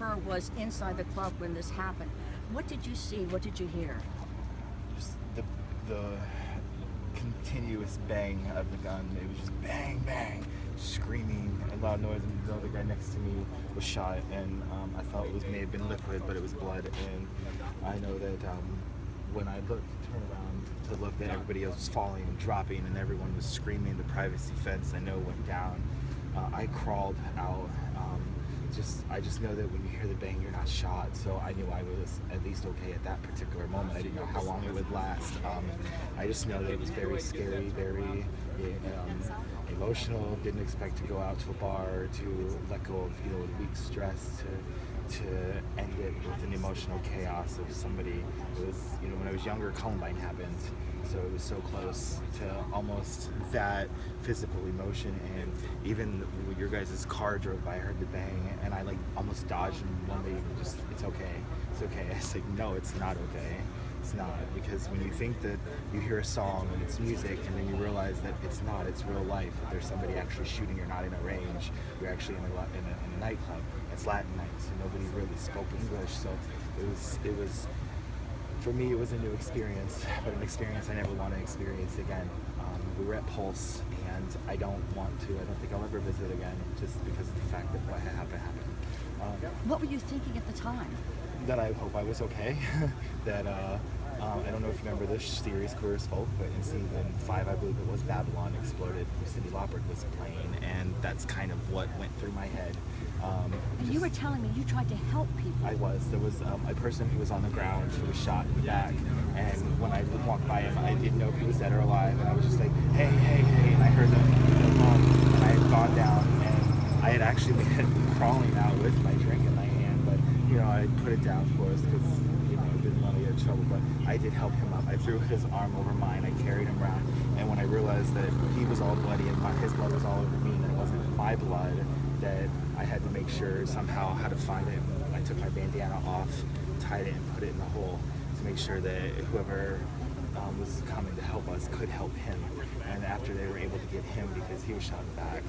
her was inside the club when this happened. What did you see? What did you hear? Just the continuous bang of the gun. It was just bang, bang, screaming, a loud noise, and the other guy next to me was shot, and I thought it may have been liquid, but it was blood. And I know that when I turned around to look, that everybody else was falling and dropping, and everyone was screaming. The privacy fence, I know, went down. I crawled out. I just know that when you hear the bang, you're not shot. So I knew I was at least okay at that particular moment. I didn't know how long it would last. I just know that it was very scary, very emotional. Didn't expect to go out to a bar, to let go of a week's stress, to end it with an emotional chaos of somebody. It was, when I was younger, Columbine happened, so it was so close to almost that physical emotion. And even when your guys' car drove by, I heard the bang, and I almost dodged, and one lady just, it's okay. I was like, no, it's not okay. It's not, because when you think that you hear a song and it's music, and then you realize that it's not, it's real life. There's somebody actually shooting, you're not in a range, you're actually in a nightclub. It's Latin night, so nobody really spoke English, so it was, for me, it was a new experience, but an experience I never want to experience again. We were at Pulse, and I don't think I'll ever visit again, just because of the fact that what happened. What were you thinking at the time? That I hope I was okay. That I don't know if you remember this series, Queer as Folk, but in season 5, I believe it was, Babylon exploded. Cyndi Lauper was playing, and that's kind of what went through my head. And you were telling me you tried to help people. I was. There was a person who was on the ground who was shot in the back, and when I would walk by him, I didn't know if he was dead or alive, and I was just like, hey, hey, hey, and I heard the mom, and I had gone down, and I had actually been crawling out with my drink in my hand, but I put it down, of course, because I didn't want to get in trouble. But I did help him up. I threw his arm over mine. I carried him around, and when I realized that he was all bloody and his blood was all over me, and it wasn't my blood, that I had to make sure somehow how to find it. I took my bandana off, tied it, and put it in the hole to make sure that whoever was coming to help us could help him. And after they were able to get him, because he was shot in the back,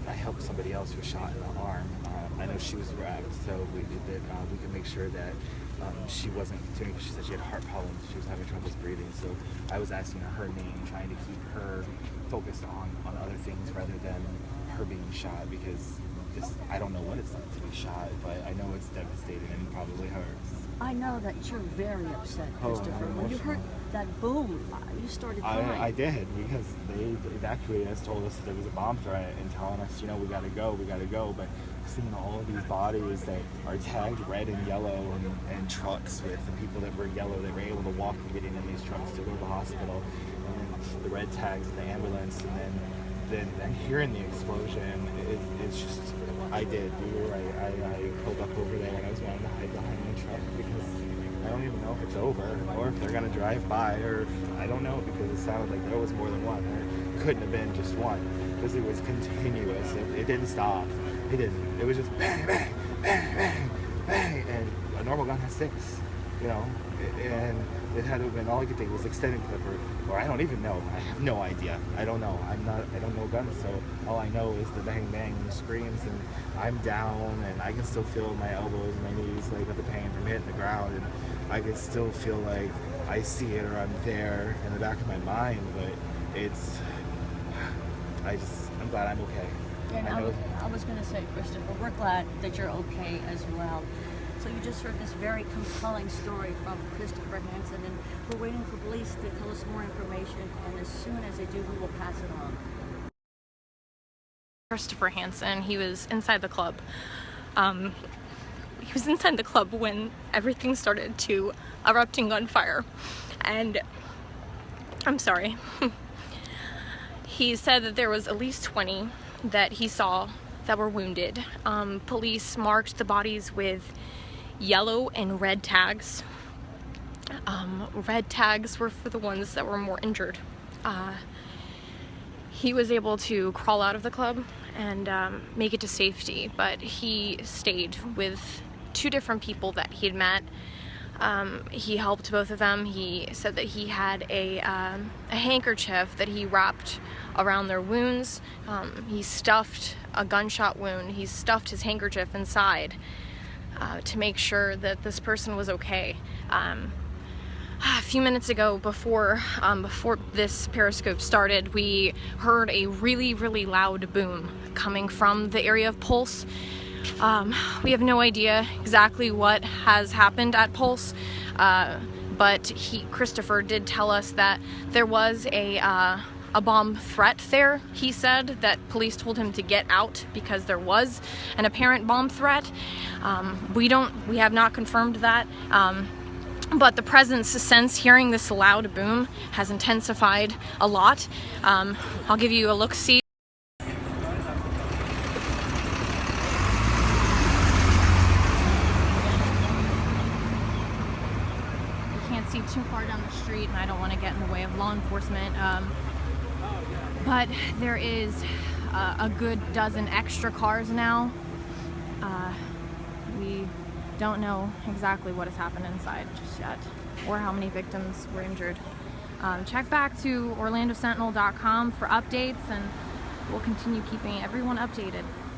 I helped somebody else who was shot in the arm. I know she was wrapped, so we did that. We could make sure that she wasn't continuing, because she said she had heart problems. She was having troubles breathing, so I was asking her name, trying to keep her focused on other things rather than her being shot, because I don't know what it's like to be shot, but I know it's devastating and probably hurts. I know that you're very upset, Christopher. When you heard that boom, you started crying. I did, because they evacuated us, told us that there was a bomb threat, and telling us, we gotta go, but seeing all of these bodies that are tagged red and yellow, and trucks with the people that were yellow, that were able to walk and get in these trucks to go to the hospital, and the red tags in the ambulance, and then hearing the explosion, it's just, I did. You were right. I pulled up over there, and I was wanting to hide behind the truck, because I don't even know if it's over, or if they're going to drive by, or I don't know, because it sounded like there was more than one. There couldn't have been just one, because it was continuous. It didn't stop. It didn't. It was just bang, bang, bang, bang, bang, and a normal gun has 6, and it had to have been, all I could think was extended clip, or I don't even know. I have no idea. I don't know. I don't know guns, so all I know is the bang bang and the screams, and I'm down, and I can still feel my elbows and my knees, with the pain from hitting the ground, and I can still feel like I see it, or I'm there in the back of my mind, but I'm glad I'm okay. And I was going to say, Christopher, we're glad that you're okay as well. So you just heard this very compelling story from Christopher Hansen, and we're waiting for police to tell us more information, and as soon as they do, we will pass it on. Christopher Hansen, he was inside the club. He was inside the club when everything started to erupt in gunfire, and I'm sorry. He said that there was at least 20 that he saw that were wounded. Police marked the bodies with yellow and red tags. Red tags were for the ones that were more injured. He was able to crawl out of the club and make it to safety, but he stayed with 2 different people that he had met. He helped both of them. He said that he had a handkerchief that he wrapped around their wounds. He stuffed a gunshot wound. He stuffed his handkerchief inside. to make sure that this person was okay. A few minutes ago, before this Periscope started, we heard a really, really loud boom coming from the area of Pulse. We have no idea exactly what has happened at Pulse, but Christopher did tell us that there was a bomb threat there. He said that police told him to get out because there was an apparent bomb threat. We have not confirmed that. But the presence since hearing this loud boom has intensified a lot. I'll give you a look-see. You can't see too far down the street, and I don't want to get in the way of law enforcement. But there is a good dozen extra cars now. We don't know exactly what has happened inside just yet, or how many victims were injured. Check back to orlandosentinel.com for updates, and we'll continue keeping everyone updated.